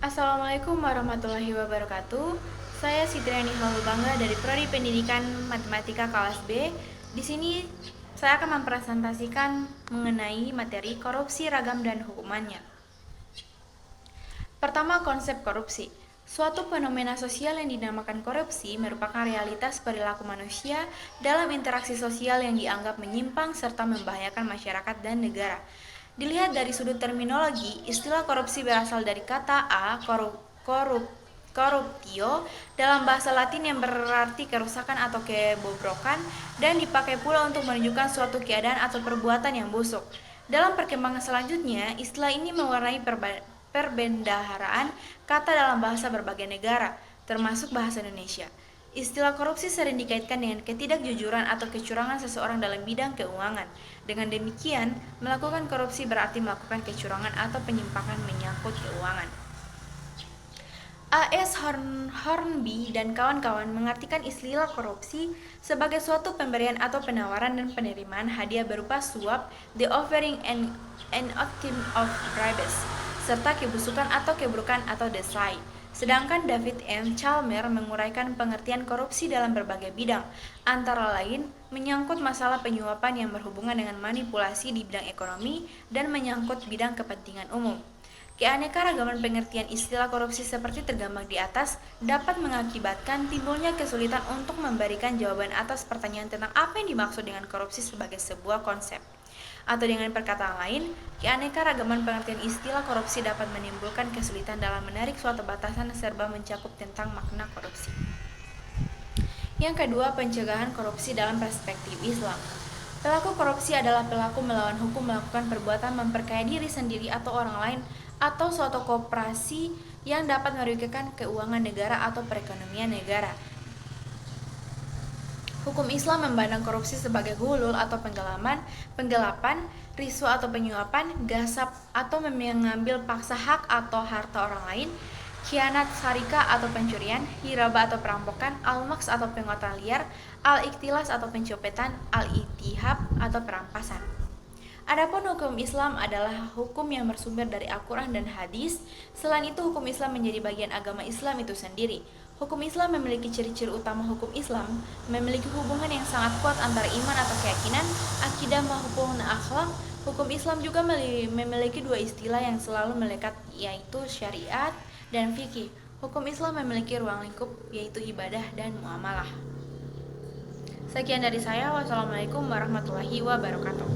Assalamualaikum warahmatullahi wabarakatuh. Saya Sidriani Halubangga dari Prodi Pendidikan Matematika kelas B. Di sini saya akan mempresentasikan mengenai materi korupsi ragam dan hukumannya. Pertama, konsep korupsi. Suatu fenomena sosial yang dinamakan korupsi merupakan realitas perilaku manusia dalam interaksi sosial yang dianggap menyimpang serta membahayakan masyarakat dan negara. Dilihat dari sudut terminologi, istilah korupsi berasal dari kata corruptio dalam bahasa Latin yang berarti kerusakan atau kebobrokan dan dipakai pula untuk menunjukkan suatu keadaan atau perbuatan yang busuk. Dalam perkembangan selanjutnya, istilah ini mewarnai perbendaharaan kata dalam bahasa berbagai negara, termasuk bahasa Indonesia. Istilah korupsi sering dikaitkan dengan ketidakjujuran atau kecurangan seseorang dalam bidang keuangan. Dengan demikian, melakukan korupsi berarti melakukan kecurangan atau penyimpangan menyangkut keuangan. A.S. Hornby dan kawan-kawan mengartikan istilah korupsi sebagai suatu pemberian atau penawaran dan penerimaan hadiah berupa suap, the offering and obtaining of bribes, serta kebusukan atau keburukan atau desai. Sedangkan David M. Chalmers menguraikan pengertian korupsi dalam berbagai bidang, antara lain menyangkut masalah penyuapan yang berhubungan dengan manipulasi di bidang ekonomi dan menyangkut bidang kepentingan umum. Keanekaragaman pengertian istilah korupsi seperti tergambar di atas dapat mengakibatkan timbulnya kesulitan untuk memberikan jawaban atas pertanyaan tentang apa yang dimaksud dengan korupsi sebagai sebuah konsep. Atau dengan perkataan lain, keanekaragaman pengertian istilah korupsi dapat menimbulkan kesulitan dalam menarik suatu batasan serba mencakup tentang makna korupsi. Yang kedua, pencegahan korupsi dalam perspektif Islam. Pelaku korupsi adalah pelaku melawan hukum melakukan perbuatan memperkaya diri sendiri atau orang lain atau suatu koperasi yang dapat merugikan keuangan negara atau perekonomian negara. Hukum Islam memandang korupsi sebagai hulul atau penggelapan, risuah atau penyuapan, gasap atau mengambil paksa hak atau harta orang lain, khianat syarikah atau pencurian, hirabah atau perampokan, al-maks atau penguatan liar, al-iktilas atau pencopetan, al-ittihab atau perampasan. Adapun hukum Islam adalah hukum yang bersumber dari Al-Quran dan hadis. Selain itu, hukum Islam menjadi bagian agama Islam itu sendiri. Hukum Islam memiliki ciri-ciri utama hukum Islam, memiliki hubungan yang sangat kuat antara iman atau keyakinan, akidah maupun akhlak. Hukum Islam juga memiliki dua istilah yang selalu melekat, yaitu syariat dan fikih. Hukum Islam memiliki ruang lingkup, yaitu ibadah dan muamalah. Sekian dari saya. Wassalamualaikum warahmatullahi wabarakatuh.